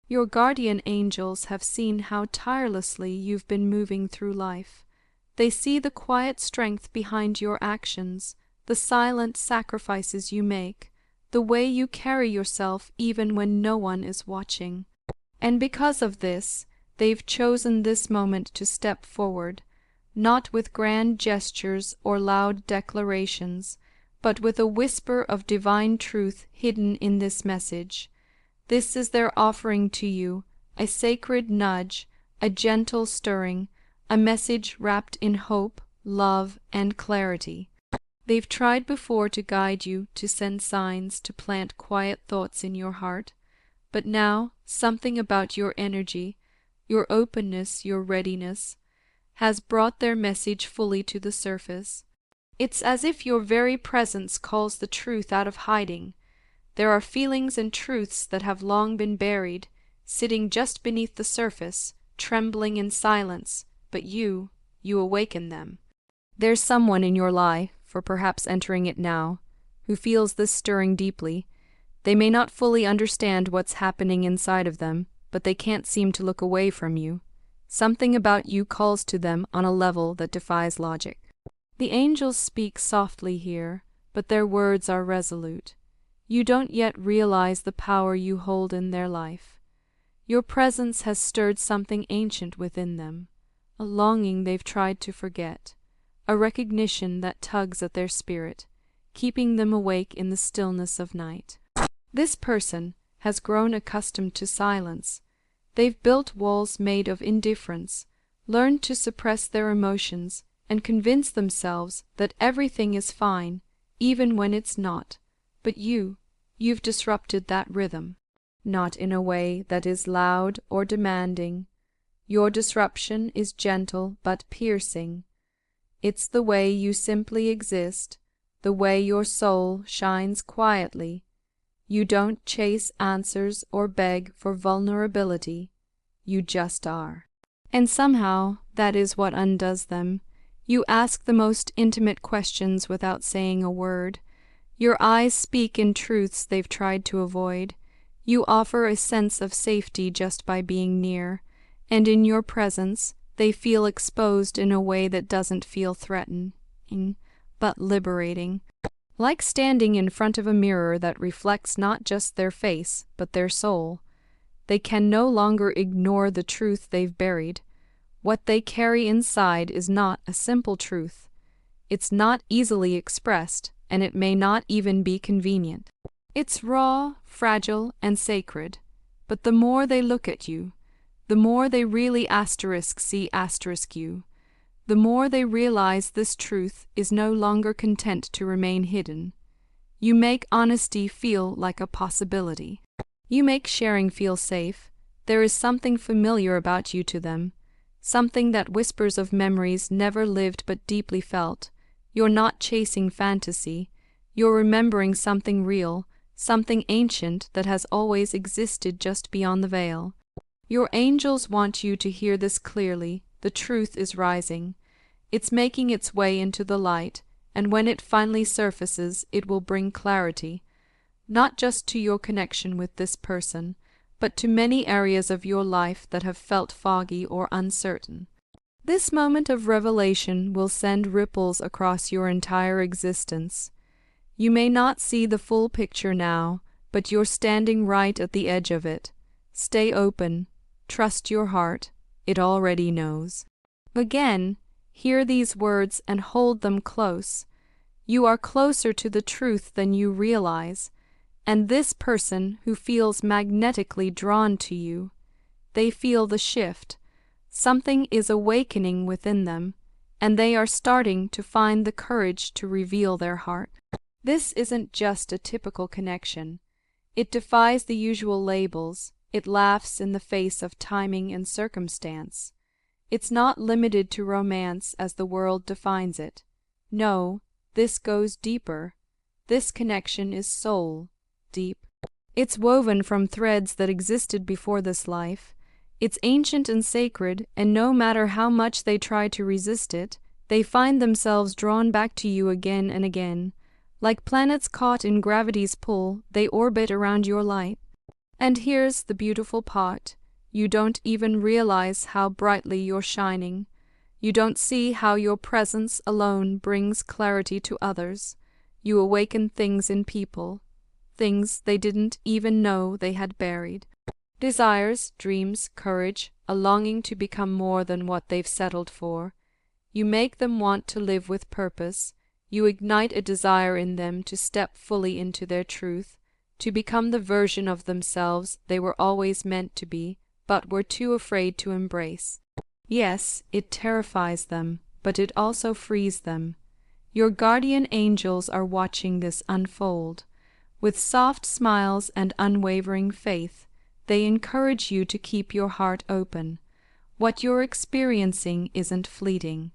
Your guardian angels have seen how tirelessly you've been moving through life. They see the quiet strength behind your actions, the silent sacrifices you make, the way you carry yourself even when no one is watching. And because of this, they've chosen this moment to step forward, not with grand gestures or loud declarations, but with a whisper of divine truth hidden in this message. This is their offering to you, a sacred nudge, a gentle stirring, a message wrapped in hope, love, and clarity. They've tried before to guide you, to send signs, to plant quiet thoughts in your heart, but now something about your energy, your openness, your readiness, has brought their message fully to the surface. It's as if your very presence calls the truth out of hiding. There are feelings and truths that have long been buried, sitting just beneath the surface, trembling in silence, but you awaken them. There's someone in your life, or perhaps entering it now, who feels this stirring deeply. They may not fully understand what's happening inside of them, but they can't seem to look away from you. Something about you calls to them on a level that defies logic. The angels speak softly here, but their words are resolute. You don't yet realize the power you hold in their life. Your presence has stirred something ancient within them, a longing they've tried to forget, a recognition that tugs at their spirit, keeping them awake in the stillness of night. This person has grown accustomed to silence. They've built walls made of indifference, learned to suppress their emotions, and convince themselves that everything is fine, even when it's not. But you've disrupted that rhythm, not in a way that is loud or demanding. Your disruption is gentle but piercing. It's the way you simply exist, the way your soul shines quietly. You don't chase answers or beg for vulnerability. You just are. And somehow that is what undoes them. You ask the most intimate questions without saying a word. Your eyes speak in truths they've tried to avoid. You offer a sense of safety just by being near, and in your presence they feel exposed in a way that doesn't feel threatening, but liberating. Like standing in front of a mirror that reflects not just their face, but their soul. They can no longer ignore the truth they've buried. What they carry inside is not a simple truth. It's not easily expressed, and it may not even be convenient. It's raw, fragile, and sacred. But the more they look at you, the more they really see you, the more they realize this truth is no longer content to remain hidden. You make honesty feel like a possibility. You make sharing feel safe. There is something familiar about you to them, something that whispers of memories never lived but deeply felt. You're not chasing fantasy. You're remembering something real, something ancient that has always existed just beyond the veil. Your angels want you to hear this clearly. The truth is rising. It's making its way into the light, and when it finally surfaces, it will bring clarity, not just to your connection with this person, but to many areas of your life that have felt foggy or uncertain. This moment of revelation will send ripples across your entire existence. You may not see the full picture now, but you're standing right at the edge of it. Stay open. Trust your heart. It already knows. Again, hear these words and hold them close. You are closer to the truth than you realize, and this person who feels magnetically drawn to you, they feel the shift. Something is awakening within them, and they are starting to find the courage to reveal their heart. This isn't just a typical connection. It defies the usual labels. It laughs in the face of timing and circumstance. It's not limited to romance as the world defines it. No, this goes deeper. This connection is soul deep. It's woven from threads that existed before this life. It's ancient and sacred, and no matter how much they try to resist it, they find themselves drawn back to you again and again. Like planets caught in gravity's pull, they orbit around your light. And here's the beautiful part. You don't even realize how brightly you're shining. You don't see how your presence alone brings clarity to others. You awaken things in people, things they didn't even know they had buried. Desires, dreams, courage, a longing to become more than what they've settled for. You make them want to live with purpose. You ignite a desire in them to step fully into their truth, to become the version of themselves they were always meant to be, but were too afraid to embrace. Yes, it terrifies them, but it also frees them. Your guardian angels are watching this unfold. With soft smiles and unwavering faith, they encourage you to keep your heart open. What you're experiencing isn't fleeting.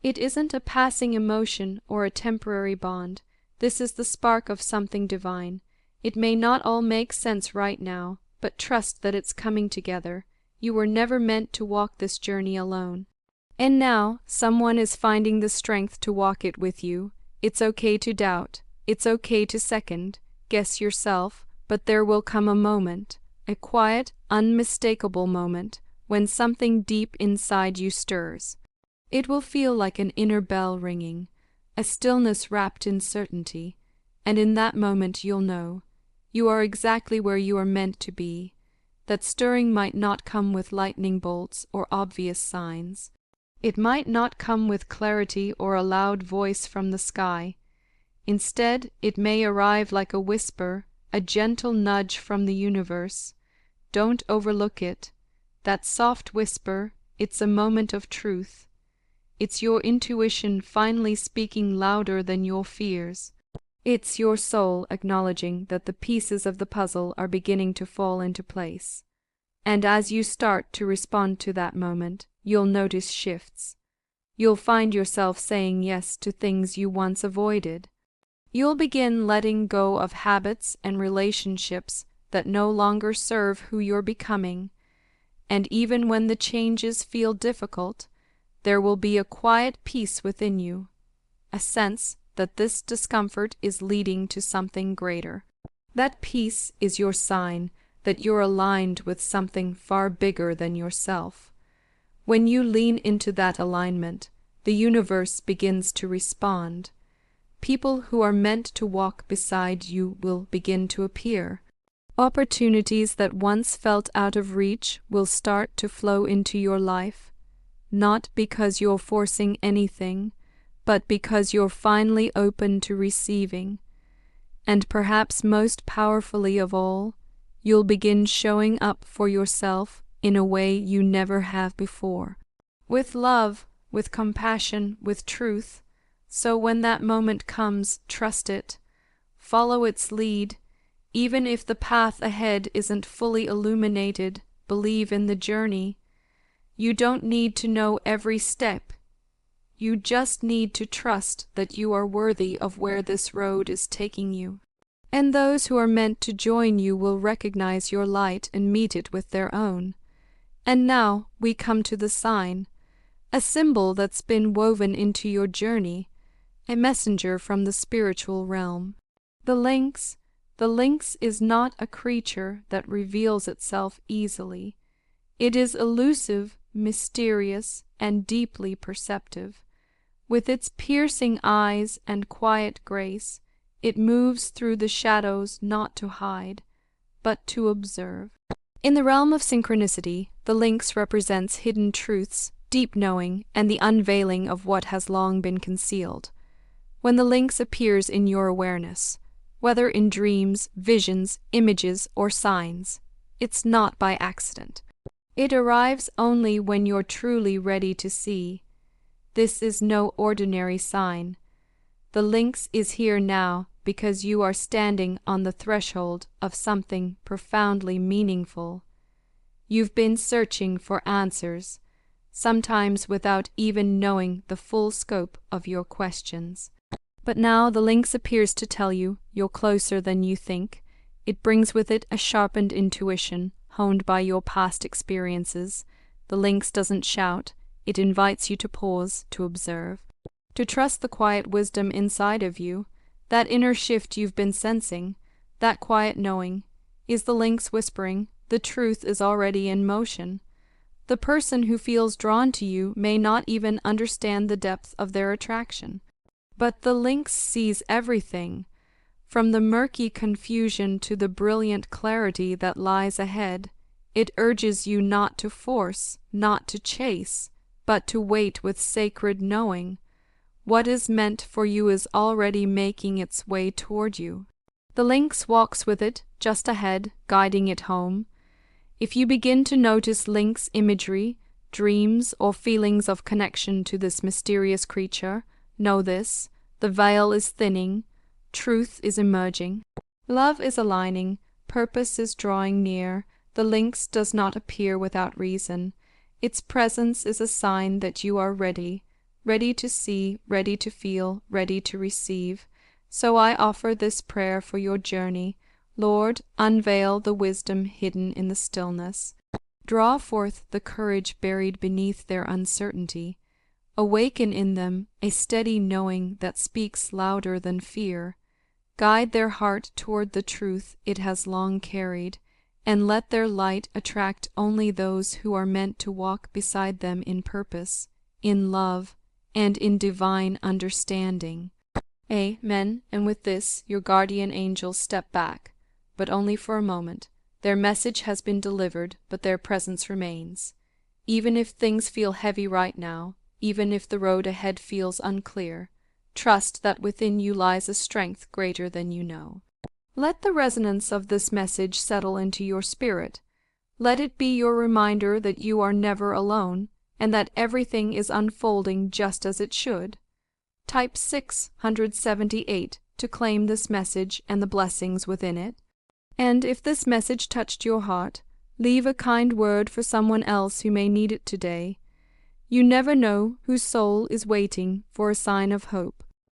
It isn't a passing emotion or a temporary bond. This is the spark of something divine. It may not all make sense right now, but trust that it's coming together. You were never meant to walk this journey alone. And now, someone is finding the strength to walk it with you. It's okay to doubt. It's okay to second, guess yourself, but there will come a moment, a quiet, unmistakable moment, when something deep inside you stirs. It will feel like an inner bell ringing, a stillness wrapped in certainty, and in that moment you'll know. You are exactly where you are meant to be. That stirring might not come with lightning bolts or obvious signs. It might not come with clarity or a loud voice from the sky. Instead, it may arrive like a whisper, a gentle nudge from the universe. Don't overlook it. That soft whisper, it's a moment of truth. It's your intuition finally speaking louder than your fears. It's your soul acknowledging that the pieces of the puzzle are beginning to fall into place. And as you start to respond to that moment, you'll notice shifts. You'll find yourself saying yes to things you once avoided. You'll begin letting go of habits and relationships that no longer serve who you're becoming. And even when the changes feel difficult, there will be a quiet peace within you, a sense that this discomfort is leading to something greater. That peace is your sign that you're aligned with something far bigger than yourself. When you lean into that alignment, the universe begins to respond. People who are meant to walk beside you will begin to appear. Opportunities that once felt out of reach will start to flow into your life, not because you're forcing anything, but because you're finally open to receiving. And perhaps most powerfully of all, you'll begin showing up for yourself in a way you never have before. With love, with compassion, with truth. So when that moment comes, trust it. Follow its lead. Even if the path ahead isn't fully illuminated, believe in the journey. You don't need to know every step. You just need to trust that you are worthy of where this road is taking you. And those who are meant to join you will recognize your light and meet it with their own. And now we come to the sign, a symbol that's been woven into your journey, a messenger from the spiritual realm. The lynx. The lynx is not a creature that reveals itself easily. It is elusive, mysterious, and deeply perceptive. With its piercing eyes and quiet grace, it moves through the shadows not to hide, but to observe. In the realm of synchronicity, the lynx represents hidden truths, deep knowing, and the unveiling of what has long been concealed. When the lynx appears in your awareness, whether in dreams, visions, images, or signs, it's not by accident. It arrives only when you're truly ready to see. This is no ordinary sign. The lynx is here now because you are standing on the threshold of something profoundly meaningful. You've been searching for answers, sometimes without even knowing the full scope of your questions. But now the lynx appears to tell you you're closer than you think. It brings with it a sharpened intuition, honed by your past experiences. The lynx doesn't shout. It invites you to pause, to observe, to trust the quiet wisdom inside of you, that inner shift you've been sensing, that quiet knowing. is the lynx whispering, the truth is already in motion. The person who feels drawn to you may not even understand the depth of their attraction. But the lynx sees everything, from the murky confusion to the brilliant clarity that lies ahead. It urges you not to force, not to chase, but to wait with sacred knowing. What is meant for you is already making its way toward you. The lynx walks with it, just ahead, guiding it home. If you begin to notice lynx imagery, dreams, or feelings of connection to this mysterious creature, know this: the veil is thinning, truth is emerging, love is aligning, purpose is drawing near. The lynx does not appear without reason. Its presence is a sign that you are ready, ready to see, ready to feel, ready to receive. So I offer this prayer for your journey. Lord, unveil the wisdom hidden in the stillness. Draw forth the courage buried beneath their uncertainty. Awaken in them a steady knowing that speaks louder than fear. Guide their heart toward the truth it has long carried, and let their light attract only those who are meant to walk beside them in purpose, in love, and in divine understanding. Amen. And with this, your guardian angels step back, but only for a moment. Their message has been delivered, but their presence remains. Even if things feel heavy right now, even if the road ahead feels unclear, trust that within you lies a strength greater than you know. Let the resonance of this message settle into your spirit. Let it be your reminder that you are never alone, and that everything is unfolding just as it should. Type 678 to claim this message and the blessings within it. And if this message touched your heart, leave a kind word for someone else who may need it today. You never know whose soul is waiting for a sign of hope.